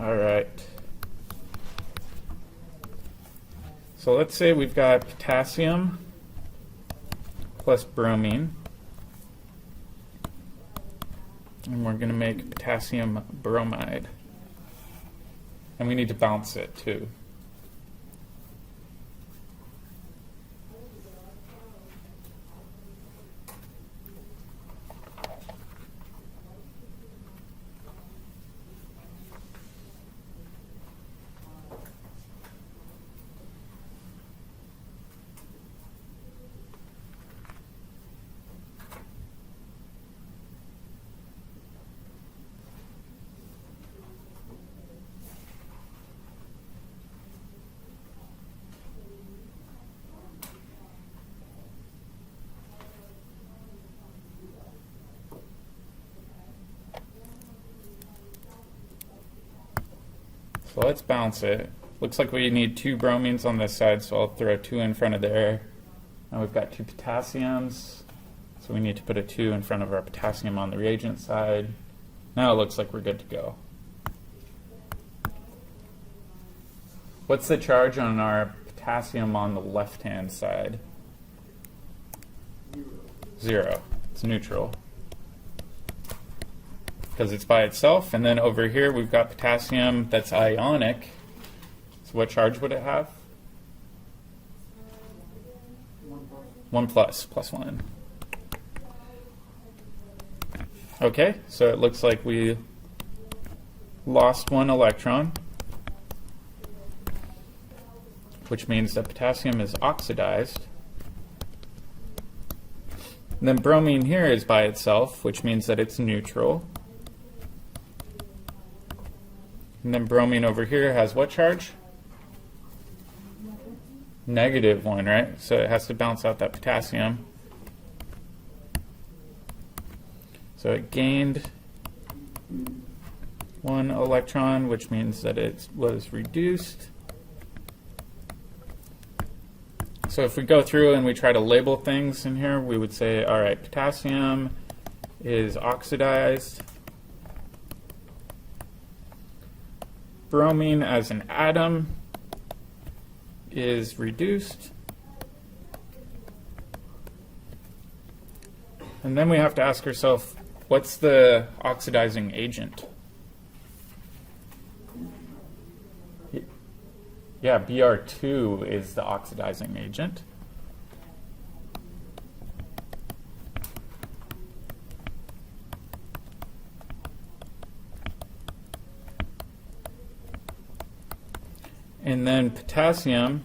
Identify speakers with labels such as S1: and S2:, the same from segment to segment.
S1: All right. So let's say we've got potassium plus bromine. And we're going to make potassium bromide. And we need to balance it too. So let's balance it. Looks like we need 2 bromines on this side, so I'll throw 2 in front of there. Now we've got 2 potassiums, so we need to put a 2 in front of our potassium on the reagent side. Now it looks like we're good to go. What's the charge on our potassium on the left-hand side? 0. It's neutral, because it's by itself. And then over here we've got potassium that's ionic. So what charge would it have? 1 plus, plus 1. Okay, so it looks like we lost 1 electron, which means that potassium is oxidized. And then bromine here is by itself, which means that it's neutral. And then bromine over here has what charge? -1, right? So it has to balance out that potassium. So it gained 1 electron, which means that it was reduced. So if we go through and we try to label things in here, we would say, all right, potassium is oxidized. Bromine as an atom is reduced. And then we have to ask ourselves, what's the oxidizing agent? Yeah, Br2 is the oxidizing agent. And then potassium,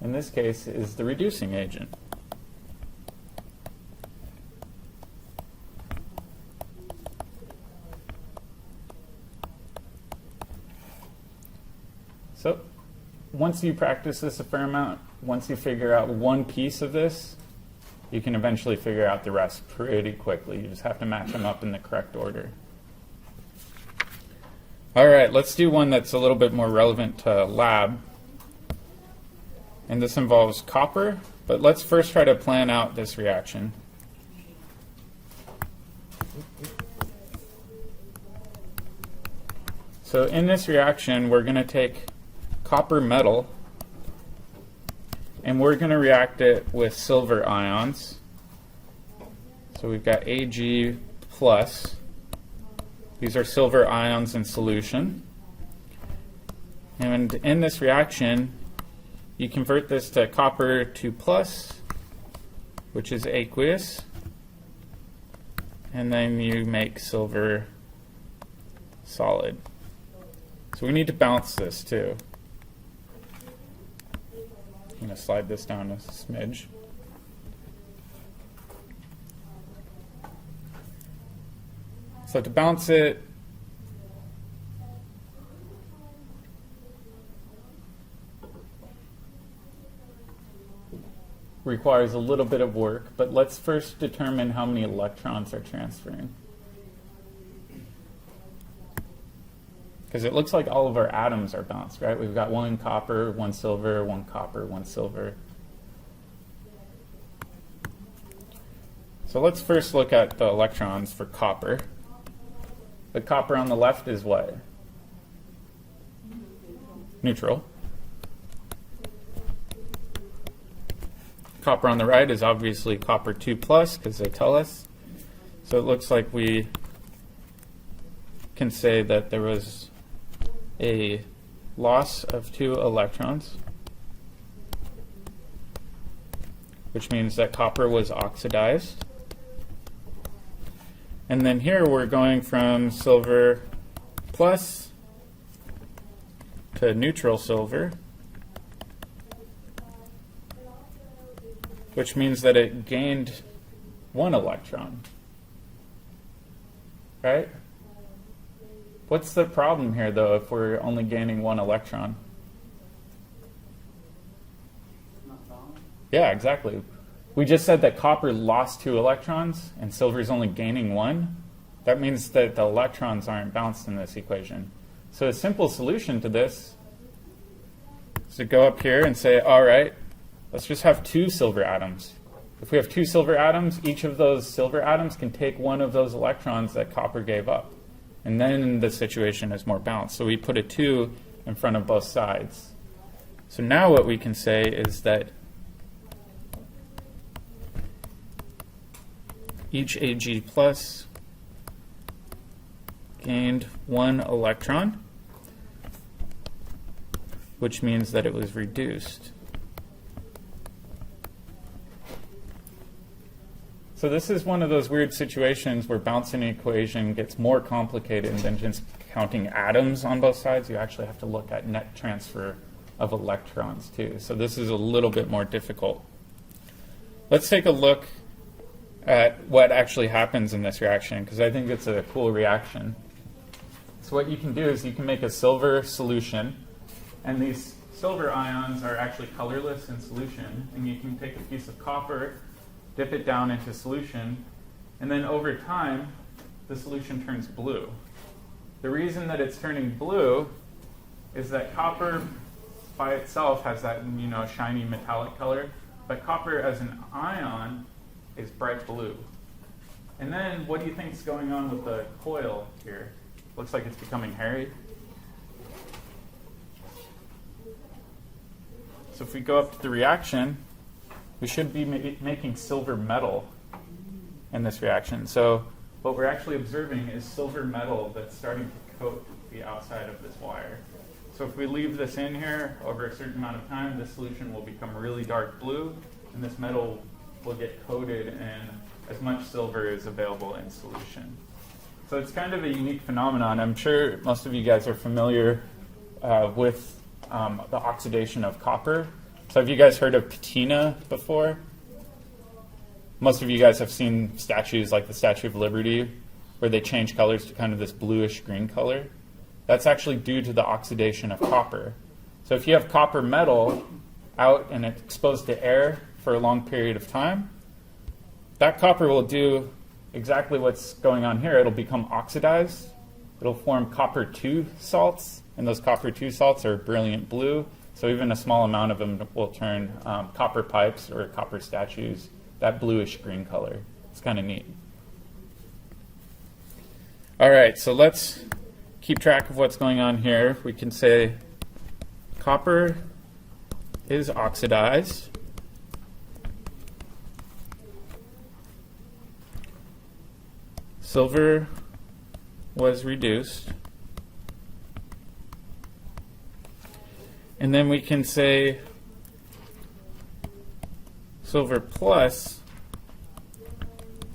S1: in this case, is the reducing agent. So once you practice this a fair amount, once you figure out one piece of this, you can eventually figure out the rest pretty quickly. You just have to match them up in the correct order. All right, let's do one that's a little bit more relevant to lab. And this involves copper, but let's first try to plan out this reaction. So in this reaction, we're going to take copper metal, and we're going to react it with silver ions. So we've got Ag plus. These are silver ions in solution. And in this reaction, you convert this to copper 2 plus, which is aqueous. And then you make silver solid. So we need to balance this too. I'm going to slide this down a smidge. So to balance it, requires a little bit of work, but let's first determine how many electrons are transferring. Because it looks like all of our atoms are balanced, right? We've got 1 copper, 1 silver, 1 copper, 1 silver. So let's first look at the electrons for copper. The copper on the left is what? neutral. Copper on the right is obviously copper 2 plus because they tell us. So it looks like we can say that there was a loss of 2 electrons, which means that copper was oxidized. And then here we're going from silver plus to neutral silver, which means that it gained 1 electron. Right? What's the problem here, though, if we're only gaining 1 electron? Yeah, exactly. We just said that copper lost 2 electrons and silver is only gaining 1. That means that the electrons aren't balanced in this equation. So a simple solution to this is to go up here and say, all right, let's just have 2 silver atoms. If we have 2 silver atoms, each of those silver atoms can take 1 of those electrons that copper gave up. And then the situation is more balanced. So we put a 2 in front of both sides. So now what we can say is that each Ag plus gained 1 electron, which means that it was reduced. So this is one of those weird situations where balancing an equation gets more complicated than just counting atoms on both sides. You actually have to look at net transfer of electrons too. So this is a little bit more difficult. Let's take a look at what actually happens in this reaction, because I think it's a cool reaction. So what you can do is you can make a silver solution, and these silver ions are actually colorless in solution, and you can take a piece of copper, dip it down into solution, and then over time the solution turns blue. The reason that it's turning blue is that copper by itself has that shiny metallic color, but copper as an ion is bright blue. And then what do you think is going on with the coil here? Looks like it's becoming hairy. So if we go up to the reaction, we should be making silver metal in this reaction. So what we're actually observing is silver metal that's starting to coat the outside of this wire. So if we leave this in here over a certain amount of time, the solution will become really dark blue, and this metal will get coated in as much silver as available in solution. So it's kind of a unique phenomenon. I'm sure most of you guys are familiar with the oxidation of copper. So have you guys heard of patina before? Most of you guys have seen statues like the Statue of Liberty where they change colors to kind of this bluish green color. That's actually due to the oxidation of copper. So if you have copper metal out and it's exposed to air for a long period of time, that copper will do exactly what's going on here. It'll become oxidized. It'll form copper 2 salts, and those copper 2 salts are brilliant blue. So even a small amount of them will turn copper pipes or copper statues that bluish green color. It's kind of neat. All right, so let's keep track of what's going on here. We can say copper is oxidized. Silver was reduced. And then we can say silver plus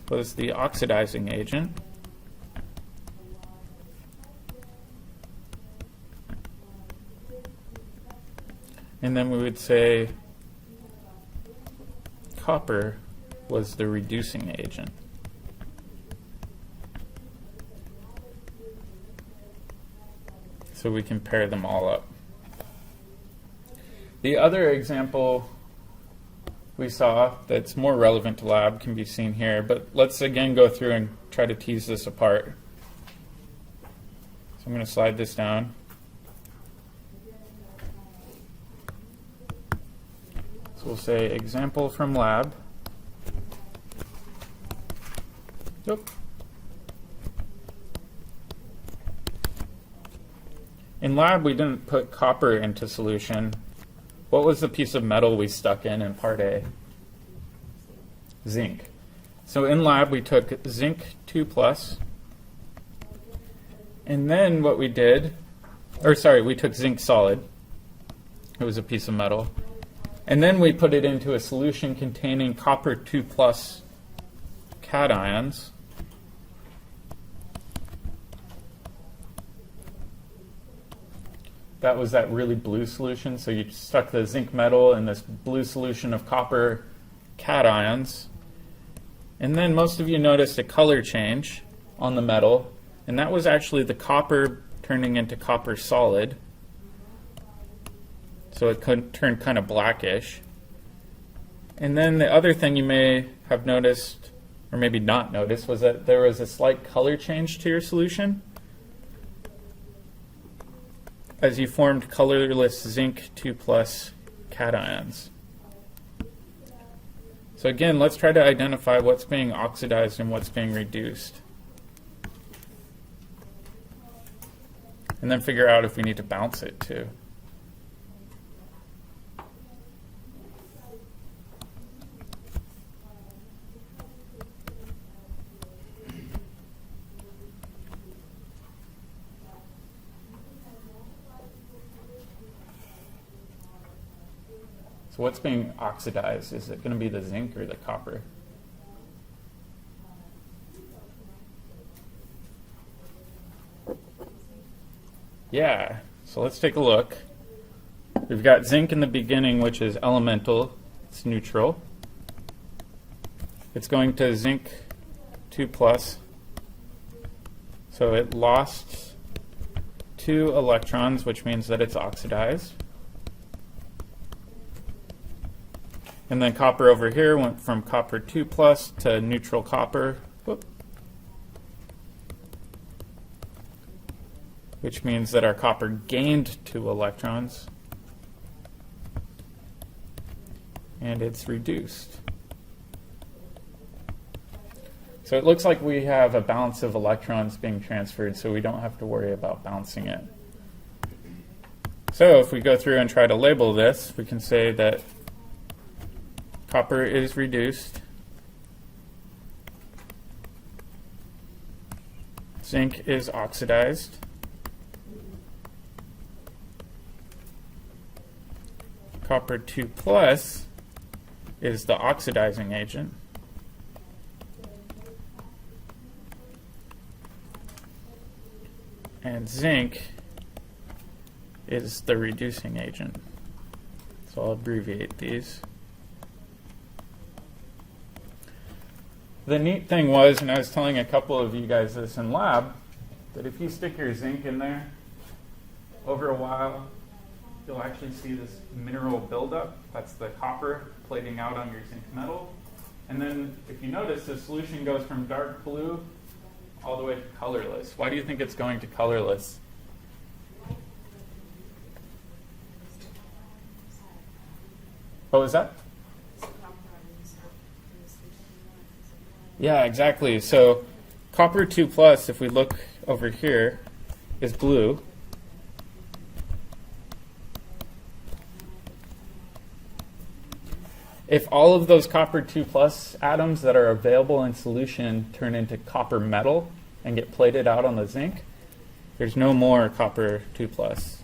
S1: was the oxidizing agent. And then we would say copper was the reducing agent. So we can pair them all up. The other example we saw that's more relevant to lab can be seen here, but let's again go through and try to tease this apart. So I'm going to slide this down. So we'll say example from lab. In lab, we didn't put copper into solution. What was the piece of metal we stuck in part A? Zinc. So in lab, we took zinc 2+, and then what we did, we took zinc solid. It was a piece of metal. And then we put it into a solution containing copper 2+ cations. That was that really blue solution. So you stuck the zinc metal in this blue solution of copper cations. And then most of you noticed a color change on the metal. And that was actually the copper turning into copper solid. So it turned kind of blackish. And then the other thing you may have noticed, or maybe not noticed, was that there was a slight color change to your solution as you formed colorless zinc 2+ cations. So again, let's try to identify what's being oxidized and what's being reduced. And then figure out if we need to bounce it too. So what's being oxidized? Is it going to be the zinc or the copper? Yeah, so let's take a look. We've got zinc in the beginning, which is elemental. It's neutral. It's going to zinc 2+. So it lost 2 electrons, which means that it's oxidized. And then copper over here went from copper 2+ to neutral copper, which means that our copper gained 2 electrons, and it's reduced. So it looks like we have a balance of electrons being transferred, so we don't have to worry about bouncing it. So if we go through and try to label this, we can say that copper is reduced, zinc is oxidized, copper 2+ is the oxidizing agent, and zinc is the reducing agent. So I'll abbreviate these. The neat thing was, and I was telling a couple of you guys this in lab, that if you stick your zinc in there, over a while, you'll actually see this mineral buildup. That's the copper plating out on your zinc metal. And then if you notice, the solution goes from dark blue all the way to colorless. Why do you think it's going to colorless? What was that? Yeah, exactly. So copper 2+, if we look over here, is blue. If all of those copper 2+ atoms that are available in solution turn into copper metal and get plated out on the zinc, there's no more copper 2+.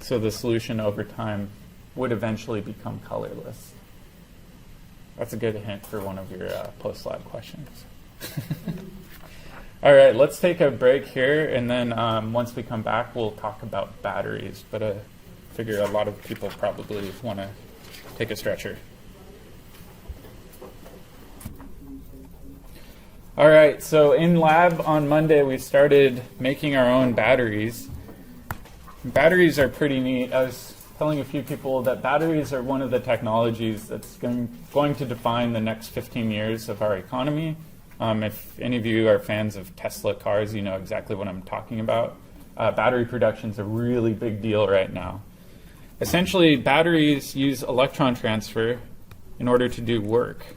S1: So the solution over time would eventually become colorless. That's a good hint for one of your post-lab questions. All right, let's take a break here, and then once we come back, we'll talk about batteries. But I figure a lot of people probably want to take a stretcher. All right, so in lab on Monday, we started making our own batteries. Batteries are pretty neat. I was telling a few people that batteries are one of the technologies that's going to define the next 15 years of our economy. If any of you are fans of Tesla cars, you know exactly what I'm talking about. Battery production is a really big deal right now. Essentially, batteries use electron transfer in order to do work.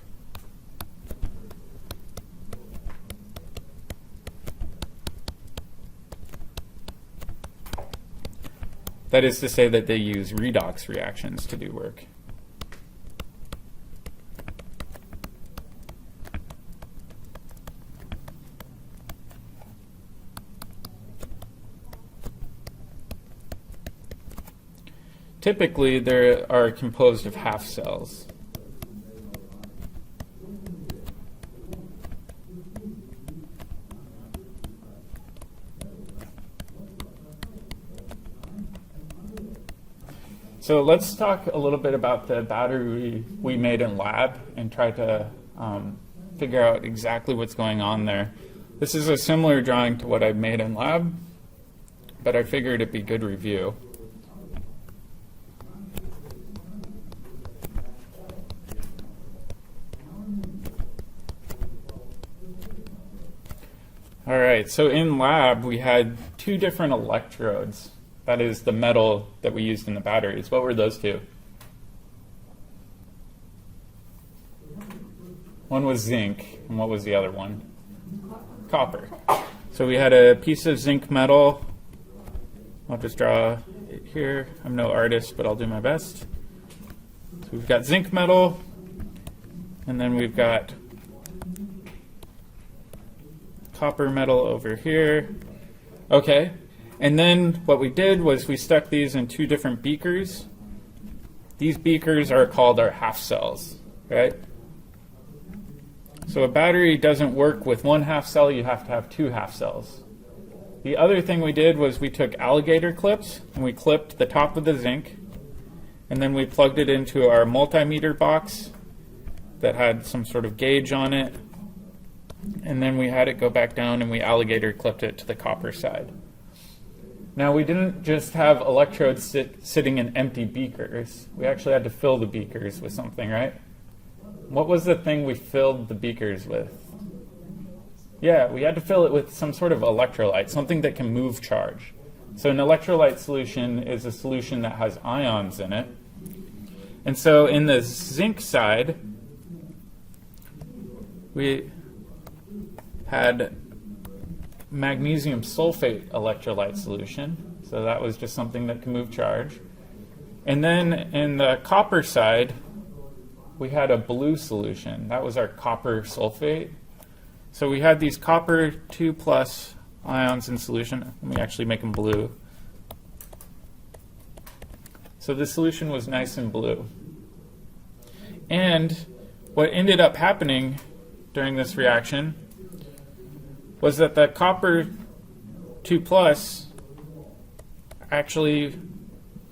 S1: That is to say that they use redox reactions to do work. Typically, they are composed of half cells. So let's talk a little bit about the battery we made in lab and try to figure out exactly what's going on there. This is a similar drawing to what I made in lab, but I figured it'd be good review. All right, so in lab we had two different electrodes. That is the metal that we used in the batteries. What were those two? One was zinc, and what was the other one? Copper. So we had a piece of zinc metal. I'll just draw it here. I'm no artist, but I'll do my best. So we've got zinc metal, and then we've got copper metal over here. Okay. And then what we did was we stuck these in two different beakers. These beakers are called our half cells, right? So a battery doesn't work with one half cell, you have to have two half cells. The other thing we did was we took alligator clips and we clipped the top of the zinc, and then we plugged it into our multimeter box that had some sort of gauge on it, and then we had it go back down and we alligator clipped it to the copper side. Now, we didn't just have electrodes sitting in empty beakers. We actually had to fill the beakers with something, right? What was the thing we filled the beakers with? Yeah, we had to fill it with some sort of electrolyte, something that can move charge. So an electrolyte solution is a solution that has ions in it. And so in the zinc side, we had magnesium sulfate electrolyte solution. So that was just something that can move charge. And then in the copper side, we had a blue solution. That was our copper sulfate. So we had these copper 2+ ions in solution. Let me actually make them blue. So the solution was nice and blue. And what ended up happening during this reaction was that the copper 2+ actually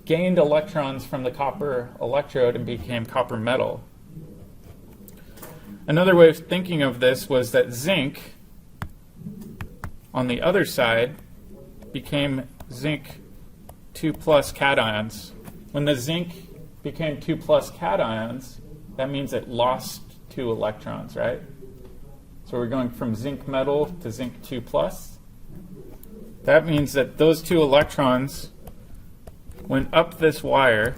S1: gained electrons from the copper electrode and became copper metal. Another way of thinking of this was that zinc on the other side became zinc 2+ cations. When the zinc became 2+ cations, that means it lost 2 electrons, right? So we're going from zinc metal to zinc 2+. That means that those 2 electrons went up this wire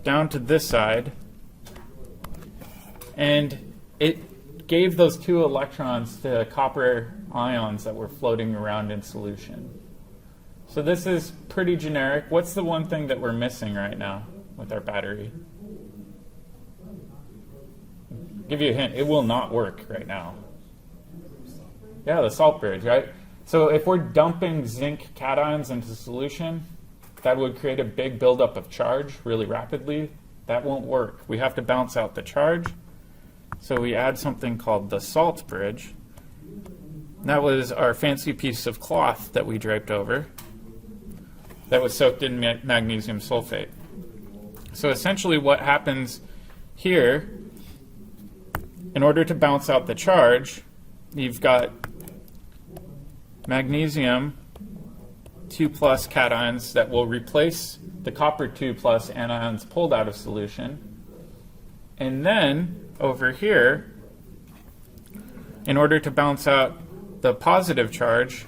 S1: down to this side, and it gave those 2 electrons to copper ions that were floating around in solution. So this is pretty generic. What's the one thing that we're missing right now with our battery? Give you a hint, it will not work right now. Yeah, the salt bridge, right? So if we're dumping zinc cations into solution, that would create a big buildup of charge really rapidly. That won't work. We have to bounce out the charge. So we add something called the salt bridge. That was our fancy piece of cloth that we draped over that was soaked in magnesium sulfate. So essentially what happens here, in order to bounce out the charge, you've got magnesium 2+ cations that will replace the copper 2+ anions pulled out of solution. And then over here, in order to bounce out the positive charge,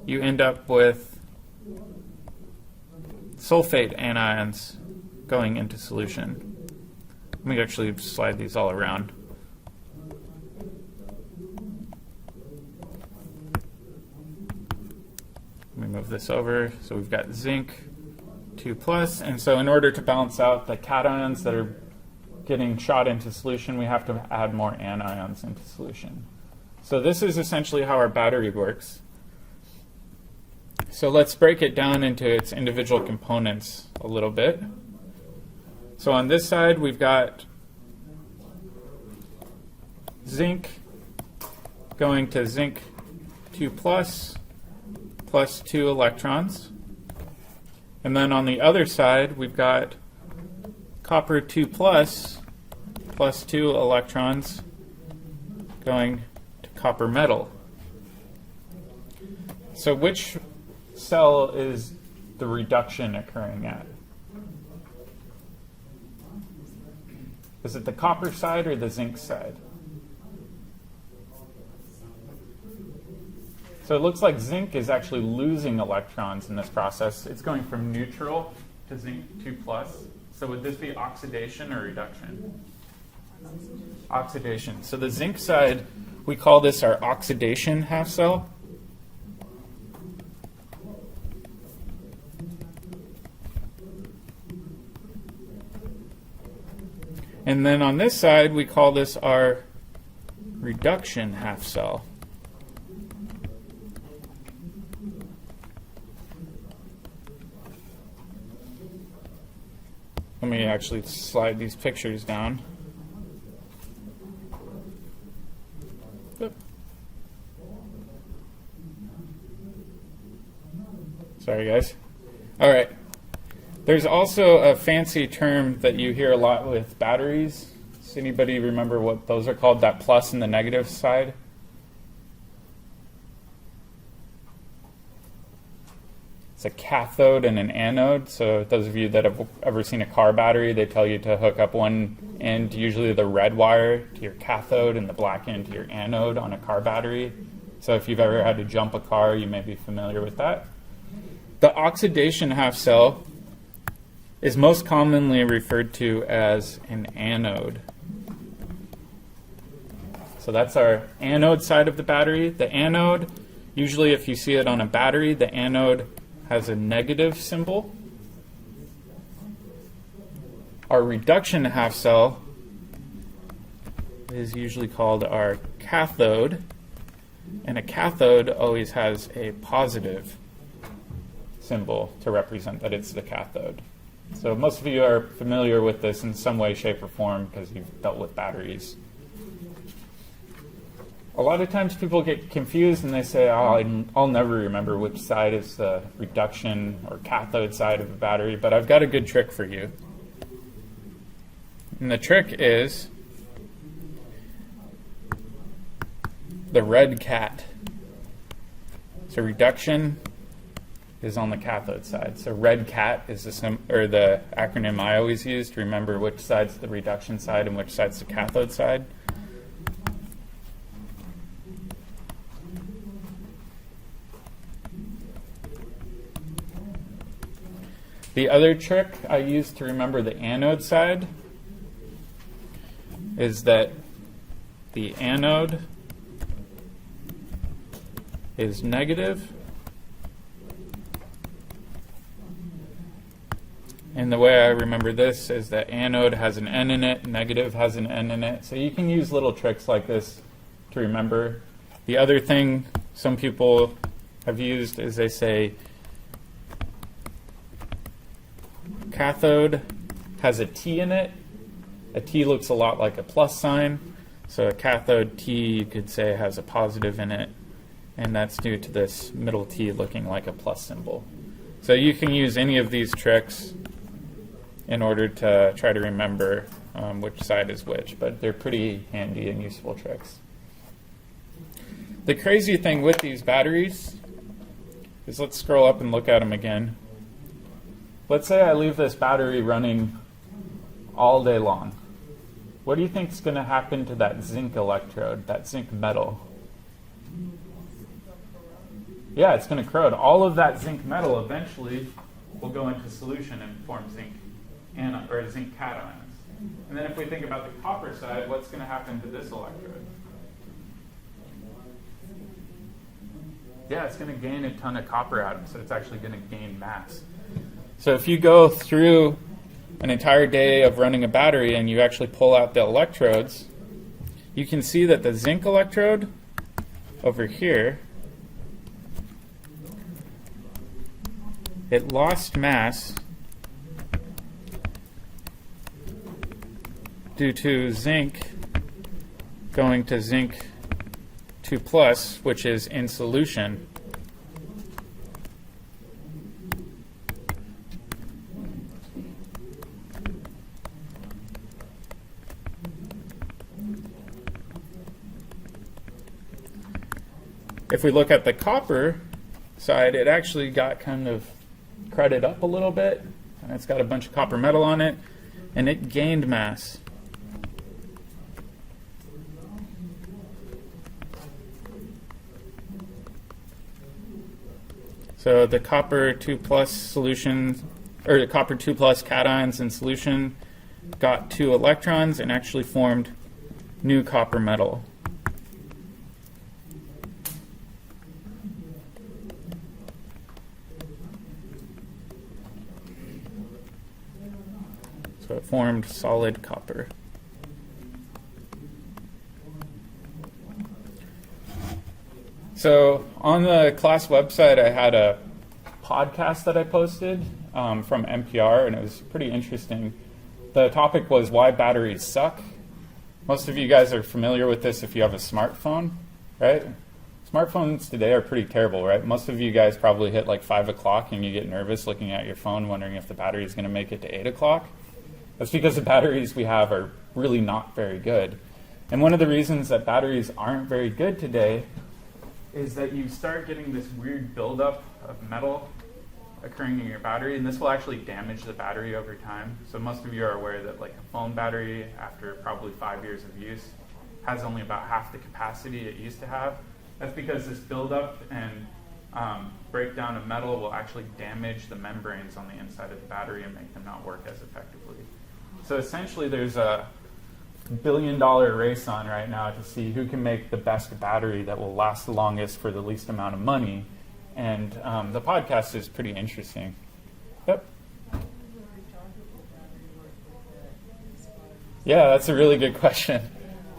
S1: you end up with sulfate anions going into solution. Let me actually slide these all around. Let me move this over. So we've got zinc 2 plus, and so in order to balance out the cations that are getting shot into solution, we have to add more anions into solution. So this is essentially how our battery works. So let's break it down into its individual components a little bit. So on this side, we've got zinc going to zinc 2 plus 2 electrons. And then on the other side, we've got copper 2 plus 2 electrons going to copper metal. So which cell is the reduction occurring at? Is it the copper side or the zinc side? So it looks like zinc is actually losing electrons in this process. It's going from neutral to zinc 2 plus. So would this be oxidation or reduction? Oxidation. So the zinc side, we call this our oxidation half cell. And then on this side, we call this our reduction half cell. Let me actually slide these pictures down. Oop. Sorry, guys. All right. There's also a fancy term that you hear a lot with batteries. Does anybody remember what those are called, that plus and the negative side? It's a cathode and an anode. So those of you that have ever seen a car battery, they tell you to hook up one end, usually the red wire, to your cathode and the black end to your anode on a car battery. So if you've ever had to jump a car, you may be familiar with that. The oxidation half cell is most commonly referred to as an anode. So that's our anode side of the battery. The anode, usually if you see it on a battery, the anode has a negative symbol. Our reduction half cell is usually called our cathode, and a cathode always has a positive symbol to represent that it's the cathode. So most of you are familiar with this in some way, shape, or form because you've dealt with batteries. A lot of times people get confused and they say, oh, I'll never remember which side is the reduction or cathode side of a battery, but I've got a good trick for you. And the trick is the red cat. So reduction is on the cathode side. So red cat is the acronym I always use to remember which side's the reduction side and which side's the cathode side. The other trick I use to remember the anode side is that the anode is negative. And the way I remember this is that anode has an N in it, negative has an N in it. So you can use little tricks like this to remember. The other thing some people have used is they say cathode has a T in it. A T looks a lot like a plus sign. So a cathode T, you could say, has a positive in it. And that's due to this middle T looking like a plus symbol. So you can use any of these tricks in order to try to remember which side is which, but they're pretty handy and useful tricks. The crazy thing with these batteries is, let's scroll up and look at them again. Let's say I leave this battery running all day long. What do you think is going to happen to that zinc electrode, that zinc metal? Yeah, it's going to corrode. All of that zinc metal eventually will go into solution and form zinc cations. And then if we think about the copper side, what's going to happen to this electrode? Yeah, it's going to gain a ton of copper atoms, so it's actually going to gain mass. So if you go through an entire day of running a battery and you actually pull out the electrodes, you can see that the zinc electrode over here, it lost mass due to zinc going to zinc 2 plus, which is in solution. If we look at the copper side, it actually got kind of crudted up a little bit. And it's got a bunch of copper metal on it, and it gained mass. So the copper 2 plus solution, or the copper 2 plus cations in solution got 2 electrons and actually formed new copper metal. So it formed solid copper. So on the class website, I had a podcast that I posted from NPR, and it was pretty interesting. The topic was why batteries suck. Most of you guys are familiar with this if you have a smartphone, right? Smartphones today are pretty terrible, right? Most of you guys probably hit like 5 o'clock and you get nervous looking at your phone wondering if the battery is going to make it to 8 o'clock. That's because the batteries we have are really not very good. And one of the reasons that batteries aren't very good today is that you start getting this weird buildup of metal occurring in your battery, and this will actually damage the battery over time. So most of you are aware that like a phone battery, after probably 5 years of use, has only about half the capacity it used to have. That's because this buildup and breakdown of metal will actually damage the membranes on the inside of the battery and make them not work as effectively. So essentially there's a billion-dollar race on right now to see who can make the best battery that will last the longest for the least amount of money. And the podcast is pretty interesting. Yep. Yeah, that's a really good question.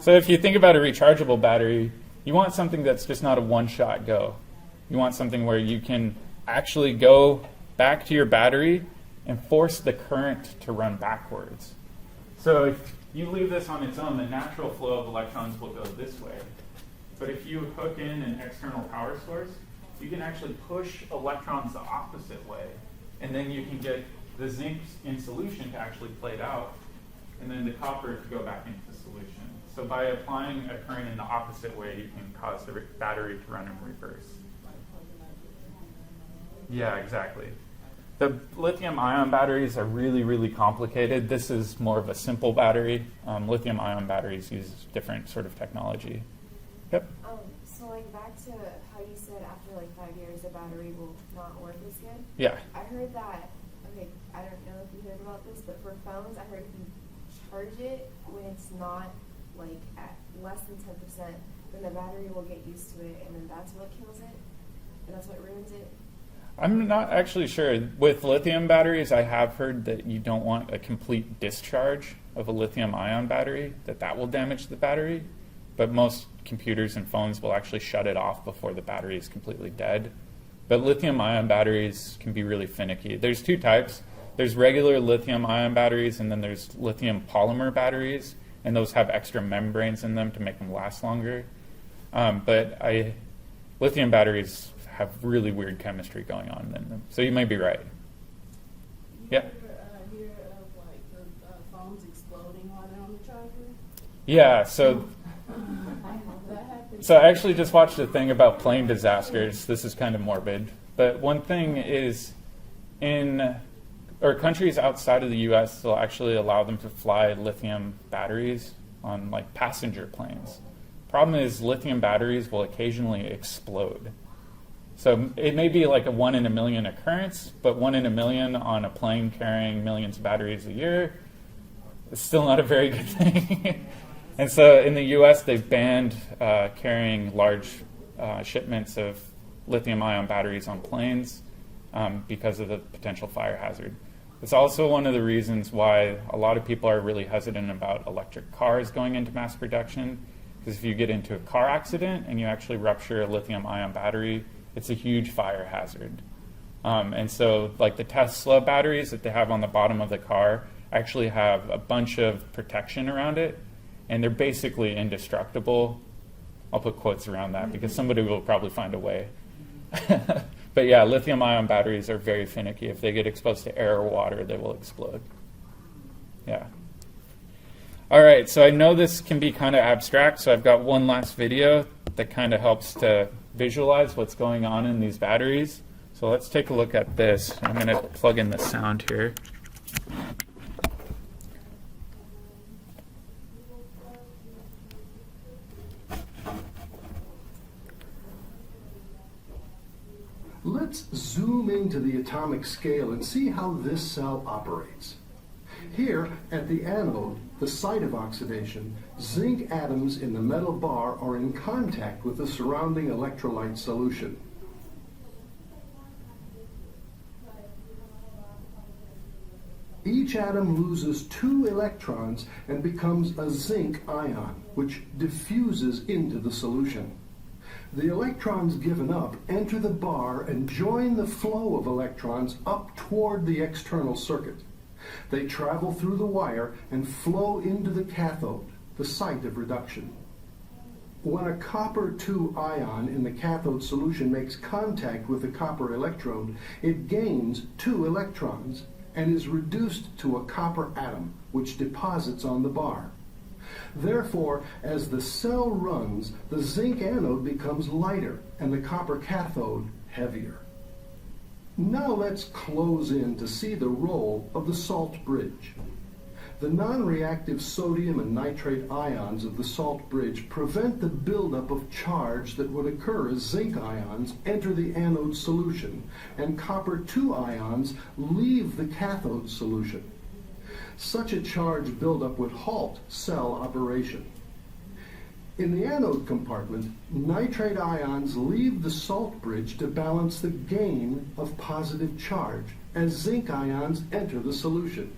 S1: So if you think about a rechargeable battery, you want something that's just not a one-shot go. You want something where you can actually go back to your battery and force the current to run backwards. So if you leave this on its own, the natural flow of electrons will go this way. But if you hook in an external power source, you can actually push electrons the opposite way. And then you can get the zinc in solution to actually plate out, and then the copper to go back into solution. So by applying a current in the opposite way, you can cause the battery to run in reverse. Yeah, exactly. The lithium-ion batteries are really, really complicated. This is more of a simple battery. Lithium-ion batteries use different sort of technology. Yep.
S2: So like back to how you said after like 5 years the battery will not work as good.
S1: Yeah.
S2: I heard that, okay, I don't know if you heard about this, but for phones I heard if you charge it when it's not like at less than 10%, then the battery will get used to it and then that's what kills it? And that's what ruins it?
S1: I'm not actually sure. With lithium batteries, I have heard that you don't want a complete discharge of a lithium-ion battery, that will damage the battery. But most computers and phones will actually shut it off before the battery is completely dead. But lithium-ion batteries can be really finicky. There's 2 types. There's regular lithium-ion batteries, and then there's lithium polymer batteries, and those have extra membranes in them to make them last longer. Lithium batteries have really weird chemistry going on in them. So you may be right. Yeah.
S3: You ever hear of like the phones exploding while they're on the charger?
S1: Yeah, so I actually just watched a thing about plane disasters. This is kind of morbid. But one thing is countries outside of the US, they'll actually allow them to fly lithium batteries on like passenger planes. Problem is lithium batteries will occasionally explode. So it may be like a 1 in a million occurrence, but 1 in a million on a plane carrying millions of batteries a year is still not a very good thing. And so in the US, they've banned carrying large shipments of lithium-ion batteries on planes because of the potential fire hazard. It's also one of the reasons why a lot of people are really hesitant about electric cars going into mass production, because if you get into a car accident and you actually rupture a lithium-ion battery, it's a huge fire hazard. And so like the Tesla batteries that they have on the bottom of the car actually have a bunch of protection around it, and they're basically indestructible. I'll put quotes around that because somebody will probably find a way. But yeah, lithium-ion batteries are very finicky. If they get exposed to air or water, they will explode. Yeah. All right, so I know this can be kind of abstract, so I've got one last video that kind of helps to visualize what's going on in these batteries. So let's take a look at this. I'm going to plug in the sound here.
S4: Let's zoom into the atomic scale and see how this cell operates. Here, at the anode, the site of oxidation, zinc atoms in the metal bar are in contact with the surrounding electrolyte solution. Each atom loses 2 electrons and becomes a zinc ion, which diffuses into the solution. The electrons given up enter the bar and join the flow of electrons up toward the external circuit. They travel through the wire and flow into the cathode, the site of reduction. When a copper-2 ion in the cathode solution makes contact with the copper electrode, it gains 2 electrons and is reduced to a copper atom, which deposits on the bar. Therefore, as the cell runs, the zinc anode becomes lighter and the copper cathode heavier. Now let's close in to see the role of the salt bridge. The non-reactive sodium and nitrate ions of the salt bridge prevent the buildup of charge that would occur as zinc ions enter the anode solution and copper-2 ions leave the cathode solution. Such a charge buildup would halt cell operation. In the anode compartment, nitrate ions leave the salt bridge to balance the gain of positive charge as zinc ions enter the solution.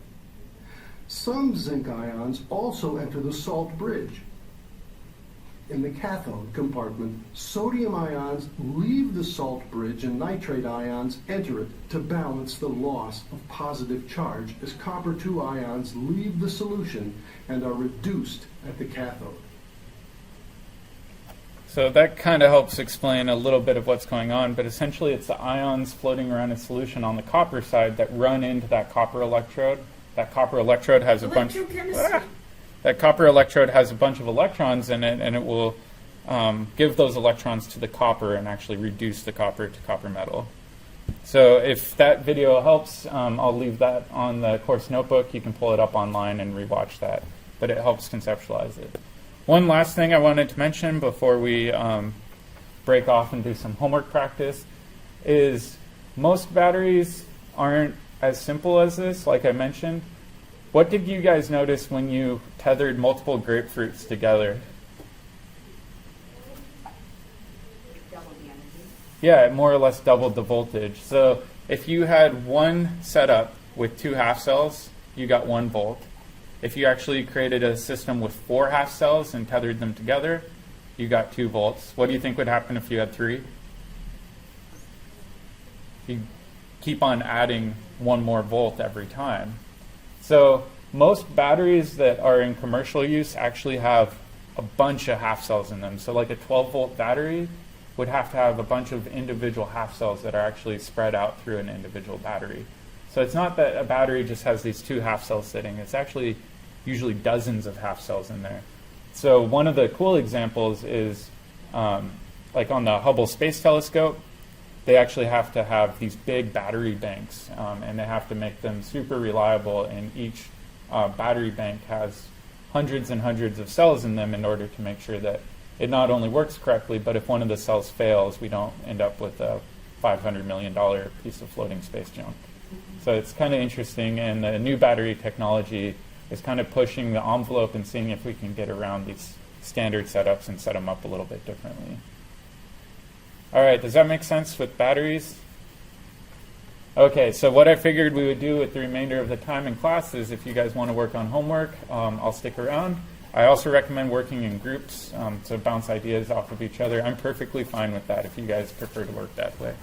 S4: Some zinc ions also enter the salt bridge. In the cathode compartment, sodium ions leave the salt bridge and nitrate ions enter it to balance the loss of positive charge as copper-2 ions leave the solution and are reduced at the cathode.
S1: So that kind of helps explain a little bit of what's going on, but essentially it's the ions that copper electrode. That copper electrode has a bunch. That copper electrode has a bunch of electrons in it, and it will give those electrons to the copper and actually reduce the copper to copper metal. So if that video helps, I'll leave that on the course notebook. You can pull it up online and rewatch that, but it helps conceptualize it. One last thing I wanted to mention before we break off and do some homework practice is most batteries aren't as simple as this, like I mentioned. What did you guys notice when you tethered multiple grapefruits together?
S5: Double the energy.
S1: Yeah, it more or less doubled the voltage. So if you had one setup with 2 half cells, you got 1 volt. If you actually created a system with 4 half cells and tethered them together, you got 2 volts. What do you think would happen if you had 3? You keep on adding 1 more volt every time. So most batteries that are in commercial use actually have a bunch of half cells in them. So like a 12-volt battery would have to have a bunch of individual half cells that are actually spread out through an individual battery. So it's not that a battery just has these 2 half cells sitting. It's actually usually dozens of half cells in there. So one of the cool examples is like on the Hubble Space Telescope, they actually have to have these big battery banks, and they have to make them super reliable, and each battery bank has hundreds and hundreds of cells in them in order to make sure that it not only works correctly, but if one of the cells fails, we don't end up with a $500 million piece of floating space junk. So it's kind of interesting, and the new battery technology is kind of pushing the envelope and seeing if we can get around these standard setups and set them up a little bit differently. All right, does that make sense with batteries? Okay, so what I figured we would do with the remainder of the time in class is if you guys want to work on homework, I'll stick around. I also recommend working in groups to bounce ideas off of each other. I'm perfectly fine with that if you guys prefer to work that way.